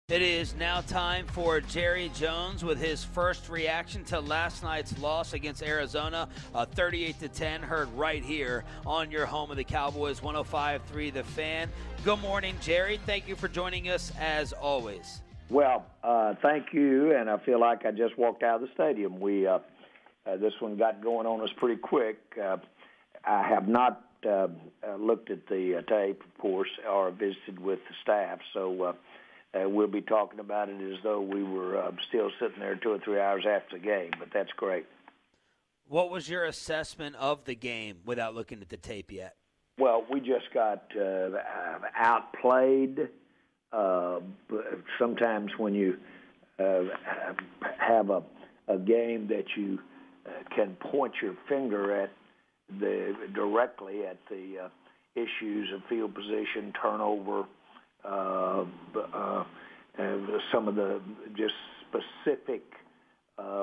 It is now time for Jerry Jones with his first reaction to last night's loss against Arizona, 38-10, heard right here on your home of the Cowboys, 105.3 The Fan. Good morning, Jerry. Thank you for joining us as always. Well, thank you, and I feel like I just walked out of the stadium. This one got going on us pretty quick. I have not looked at the tape, of course, or visited with the staff, so we'll be talking about it as though we were still sitting there 2 or 3 hours after the game, but that's great. What was your assessment of the game without looking at the tape yet? Well, we just got outplayed. Sometimes when you have a game that you can point your finger at directly at the issues of field position, turnover, some of the just specific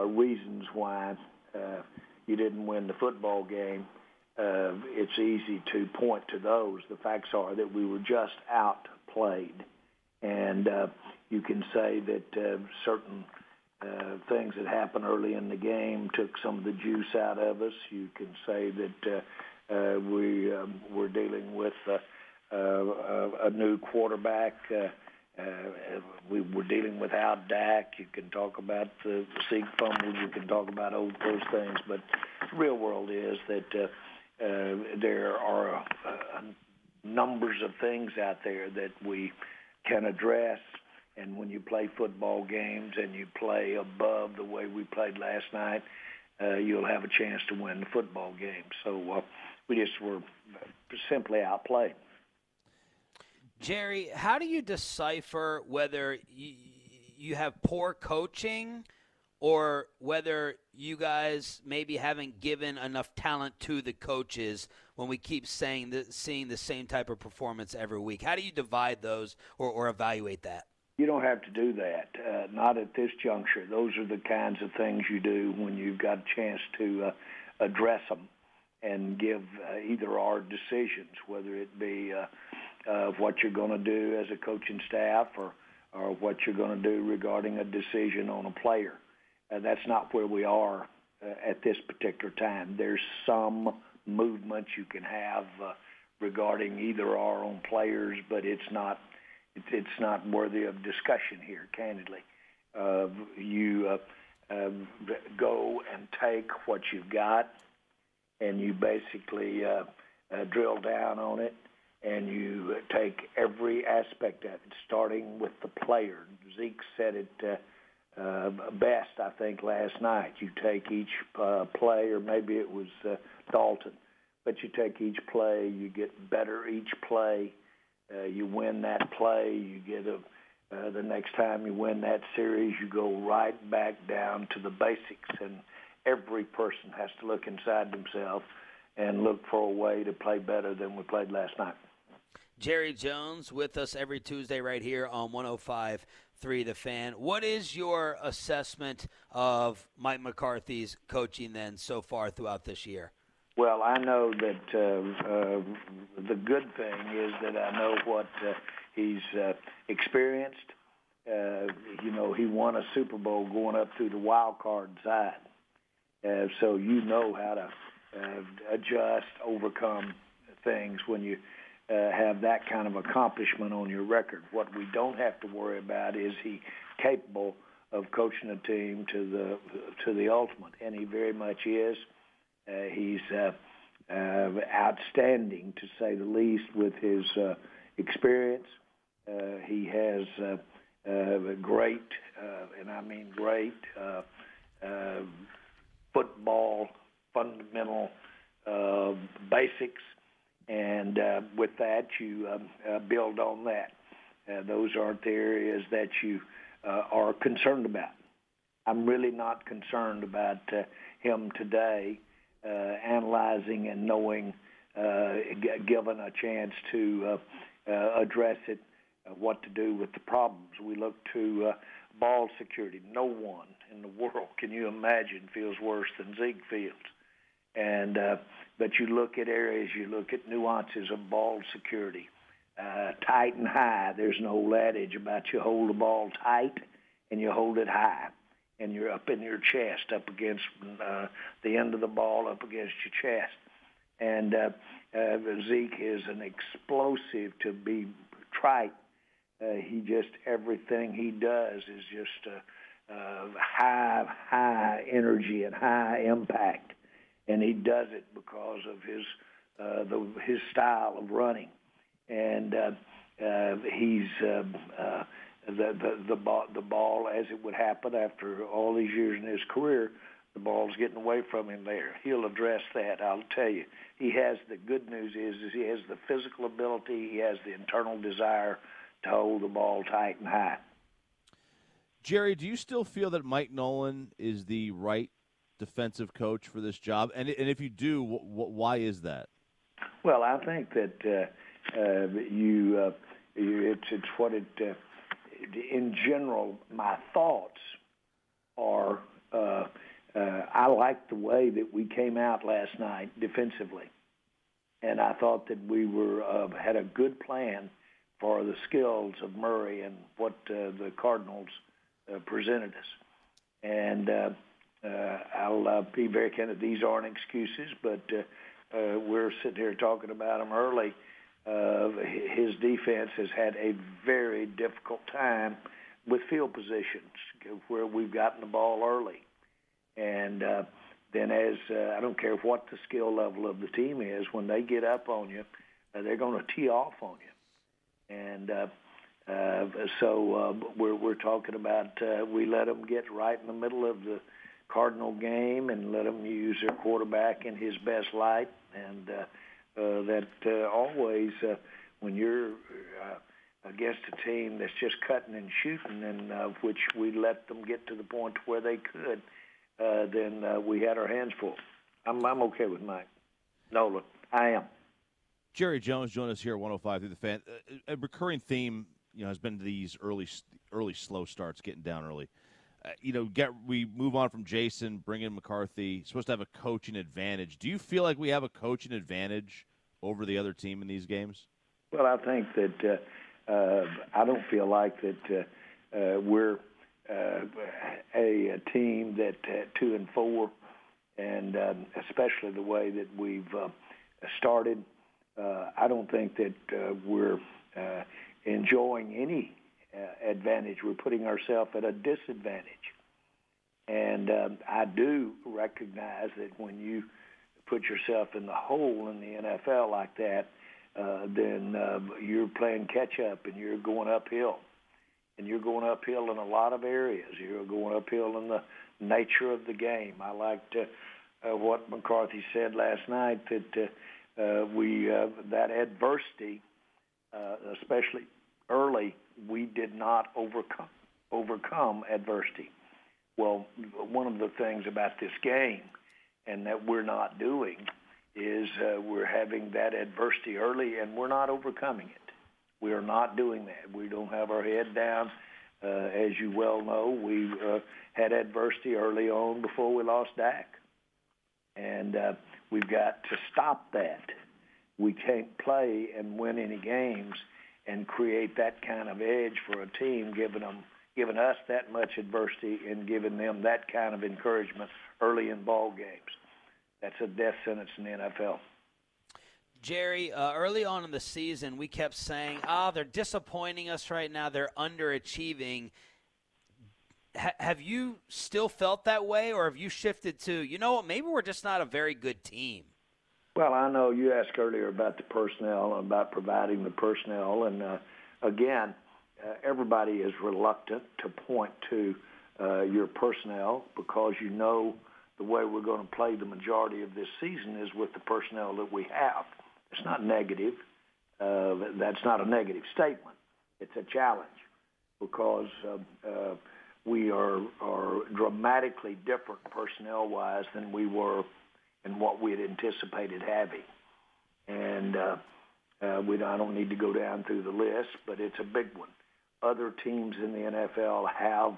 reasons why you didn't win the football game, it's easy to point to those. The facts are that we were just outplayed. And you can say that certain things that happened early in the game took some of the juice out of us. You can say that we were dealing with a new quarterback. We were dealing without Dak. You can talk about the Zeke fumble. You can talk about those things. But the real world is that there are numbers of things out there that we can address, and when you play football games and you play above the way we played last night, you'll have a chance to win the football game. So we just were simply outplayed. Jerry, how do you decipher whether you have poor coaching or whether you guys maybe haven't given enough talent to the coaches when we keep seeing the same type of performance every week? How do you divide those or evaluate that? You don't have to do that, not at this juncture. Those are the kinds of things you do when you've got a chance to address them and give either our decisions, whether it be what you're going to do as a coaching staff or what you're going to do regarding a decision on a player. That's not where we are at this particular time. There's some movement you can have regarding either our own players, but it's not worthy of discussion here, candidly. You go and take what you've got, and you basically drill down on it, and you take every aspect of it, starting with the player. Zeke said it best, I think, last night. You take each play, or maybe it was Dalton, but you take each play, you get better each play. You win that play, you get the next time you win that series, you go right back down to the basics, and every person has to look inside themselves and look for a way to play better than we played last night. Jerry Jones with us every Tuesday right here on 105.3 The Fan. What is your assessment of Mike McCarthy's coaching then so far throughout this year? Well, I know that the good thing is that I know what he's experienced. He won a Super Bowl going up through the wild card side. So you know how to adjust, overcome things when you have that kind of accomplishment on your record. What we don't have to worry about is he capable of coaching a team to the ultimate, and he very much is. He's outstanding, to say the least, with his experience. He has great, and I mean great, football fundamental basics, and with that you build on that. Those aren't the areas that you are concerned about. I'm really not concerned about him today analyzing and knowing, given a chance to address it, what to do with the problems. We look to ball security. No one in the world, can you imagine, feels worse than Zeke feels. And but you look at areas, you look at nuances of ball security. tight and high. There's an old adage about you hold the ball tight and you hold it high, and you're up in your chest, up against the end of the ball, up against your chest. And Zeke is an explosive to be trite. He just, everything he does is just high energy and high impact, and he does it because of his style of running. And he's the ball, as it would happen after all these years in his career, the ball's getting away from him there. He'll address that, I'll tell you. He has, the good news is he has the physical ability, he has the internal desire to hold the ball tight and high. Jerry, do you still feel that Mike Nolan is the right defensive coach for this job? And if you do, why is that? Well, I think that it's what it. In general, my thoughts are. I like the way that we came out last night defensively, and I thought that we had a good plan for the skills of Murray and what the Cardinals presented us. And I'll be very candid. These aren't excuses, but we're sitting here talking about them early. His defense has had a very difficult time with field positions where we've gotten the ball early. And then I don't care what the skill level of the team is, when they get up on you, they're going to tee off on you. And so we're talking about we let them get right in the middle of the Cardinal game and let them use their quarterback in his best light. And that always, when you're against a team that's just cutting and shooting, and which we let them get to the point where they could, then we had our hands full. I'm okay with Mike Nolan. I am. Jerry Jones joined us here at 105 through the Fan. A recurring theme, has been these early slow starts, getting down early. We move on from Jason, bring in McCarthy. Supposed to have a coaching advantage. Do you feel like we have a coaching advantage over the other team in these games? Well, I think that I don't feel like that we're a team that 2-4, and especially the way that we've started. I don't think that we're enjoying any advantage. We're putting ourselves at a disadvantage. And I do recognize that when you put yourself in the hole in the NFL like that, then you're playing catch-up and you're going uphill. And you're going uphill in a lot of areas. You're going uphill in the nature of the game. I liked what McCarthy said last night, that that adversity, especially early, we did not overcome adversity. Well, one of the things about this game, and that we're not doing, is we're having that adversity early, and we're not overcoming it. We are not doing that. We don't have our head down. As you well know, we had adversity early on before we lost Dak. And we've got to stop that. We can't play and win any games and create that kind of edge for a team, giving us that much adversity and giving them that kind of encouragement early in ball games. That's a death sentence in the NFL. Jerry, early on in the season, we kept saying, they're disappointing us right now. They're underachieving. Have you still felt that way, or have you shifted to, maybe we're just not a very good team? Well, I know you asked earlier about the personnel, about providing the personnel. And, again, everybody is reluctant to point to your personnel because the way we're going to play the majority of this season is with the personnel that we have. It's not negative. That's not a negative statement. It's a challenge because we are dramatically different personnel-wise than we were and what we had anticipated having. And I don't need to go down through the list, but it's a big one. Other teams in the NFL have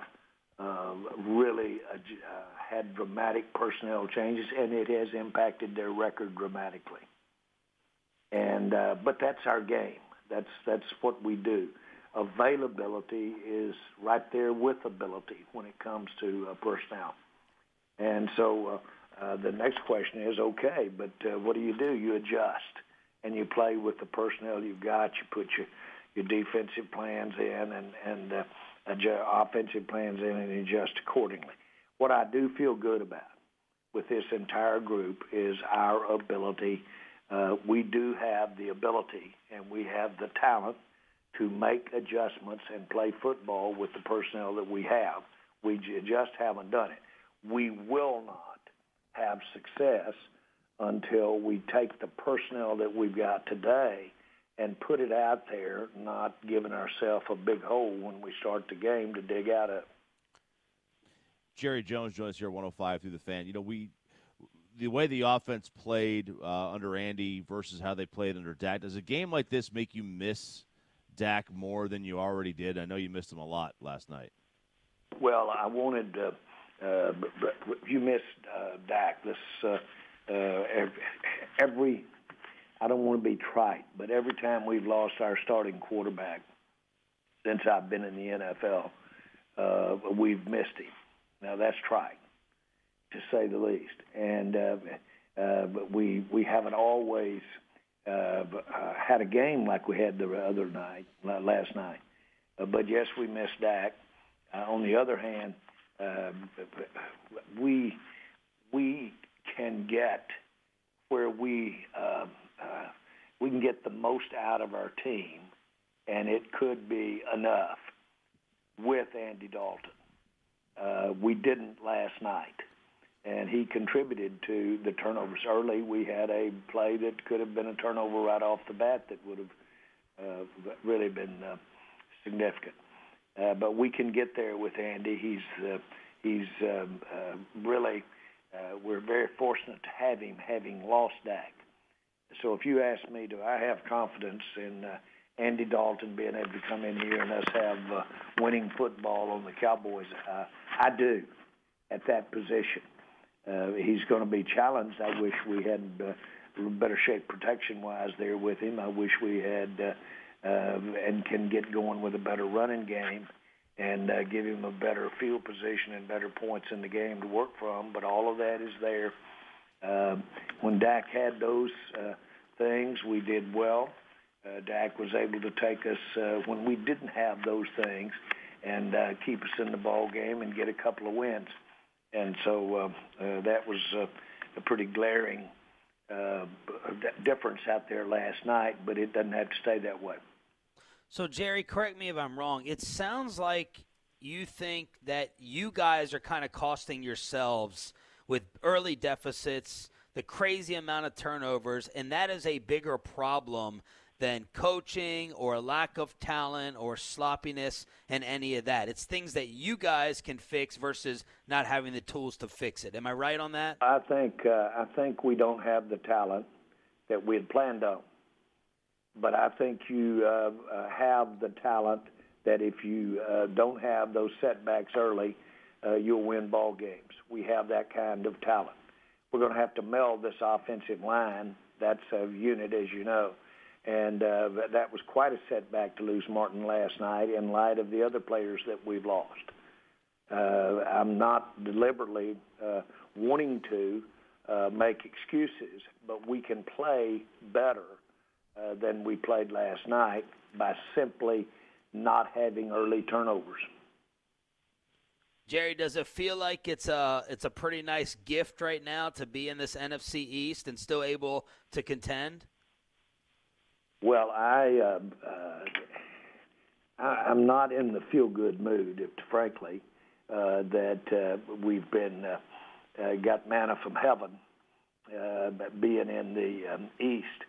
really had dramatic personnel changes, and it has impacted their record dramatically. And but that's our game. That's what we do. Availability is right there with ability when it comes to personnel. And so the next question is, okay, but what do? You adjust, and you play with the personnel you've got. You put your defensive plans in and offensive plans in and adjust accordingly. What I do feel good about with this entire group is our ability. We do have the ability and we have the talent to make adjustments and play football with the personnel that we have. We just haven't done it. We will not have success until we take the personnel that we've got today and put it out there, not giving ourselves a big hole when we start the game to dig out of. Jerry Jones joins us here at 105 through the Fan. The way the offense played under Andy versus how they played under Dak, does a game like this make you miss Dak more than you already did? I know you missed him a lot last night. Well, I wanted you missed Dak. Every I don't want to be trite, but every time we've lost our starting quarterback since I've been in the NFL, we've missed him. Now that's trite, to say the least, and but we haven't always had a game like we had last night. But yes, we missed Dak. On the other hand, we can get where we can get the most out of our team, and it could be enough with Andy Dalton. We didn't last night, and he contributed to the turnovers early. We had a play that could have been a turnover right off the bat that would have really been significant. But we can get there with Andy. He's really we're very fortunate to have him, having lost Dak. So if you ask me, do I have confidence in Andy Dalton being able to come in here and us have winning football on the Cowboys? I do at that position. He's going to be challenged. I wish we had better shape protection-wise there with him. I wish we had and can get going with a better running game and give him a better field position and better points in the game to work from. But all of that is there. When Dak had those things, we did well. Dak was able to take us when we didn't have those things and keep us in the ball game and get a couple of wins. And so that was a pretty glaring difference out there last night, but it doesn't have to stay that way. So, Jerry, correct me if I'm wrong. It sounds like you think that you guys are kind of costing yourselves with early deficits, the crazy amount of turnovers, and that is a bigger problem than coaching or lack of talent or sloppiness and any of that. It's things that you guys can fix versus not having the tools to fix it. Am I right on that? I think we don't have the talent that we had planned on. But I think you have the talent that if you don't have those setbacks early, you'll win ball games. We have that kind of talent. We're going to have to meld this offensive line. That's a unit, as you know. And that was quite a setback to lose Martin last night in light of the other players that we've lost. I'm not deliberately wanting to make excuses, but we can play better than we played last night by simply not having early turnovers. Jerry, does it feel like it's a pretty nice gift right now to be in this NFC East and still able to contend? Well, I'm not in the feel-good mood, frankly, that we've been got manna from heaven being in the East.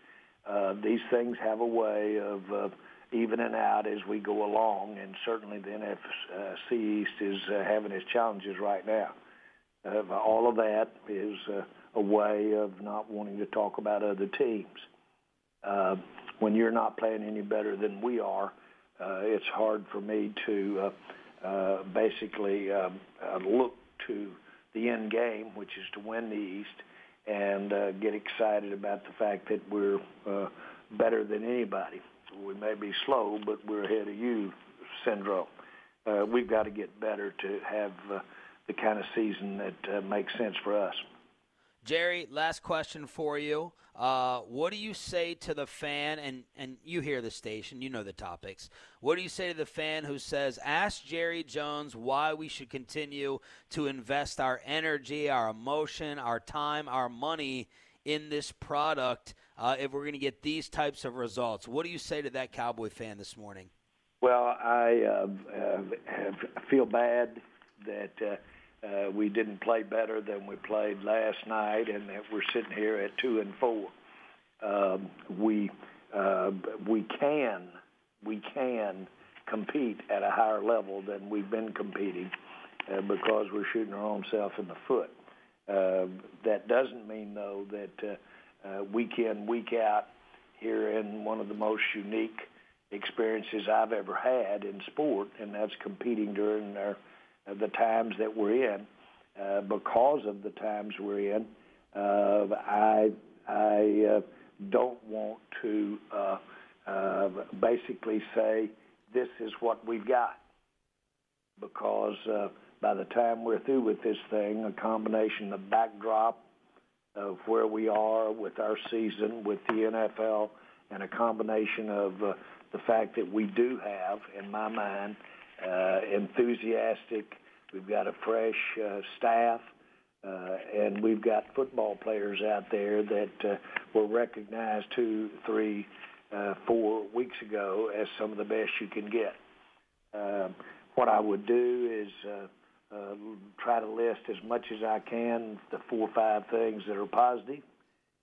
These things have a way of evening out as we go along, and certainly the NFC East is having its challenges right now. All of that is a way of not wanting to talk about other teams. When you're not playing any better than we are, it's hard for me to basically look to the end game, which is to win the East, and get excited about the fact that we're better than anybody. We may be slow, but we're ahead of you syndrome. We've got to get better to have the kind of season that makes sense for us. Jerry, last question for you. What do you say to the fan, and you hear the station, you know the topics. What do you say to the fan who says, ask Jerry Jones why we should continue to invest our energy, our emotion, our time, our money in this product if we're going to get these types of results? What do you say to that Cowboy fan this morning? Well, I feel bad that we didn't play better than we played last night, and that we're sitting here at 2-4. We can compete at a higher level than we've been competing because we're shooting our own self in the foot. That doesn't mean, though, that week in, week out here in one of the most unique experiences I've ever had in sport, and that's competing during the times that we're in. Because of the times we're in, I don't want to basically say this is what we've got, because by the time we're through with this thing, a combination of backdrop of where we are with our season with the NFL, and a combination of the fact that we do have, in my mind, enthusiastic. We've got a fresh staff, and we've got football players out there that were recognized 2, 3, 4 weeks ago as some of the best you can get. What I would do is try to list as much as I can the 4 or 5 things that are positive,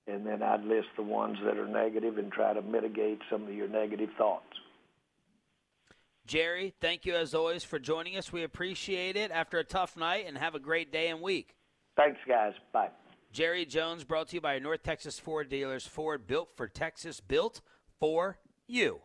and then I'd list the ones that are negative and try to mitigate some of your negative thoughts. Jerry, thank you as always for joining us. We appreciate it after a tough night, and have a great day and week. Thanks, guys. Bye. Jerry Jones, brought to you by North Texas Ford Dealers. Ford, built for Texas, built for you.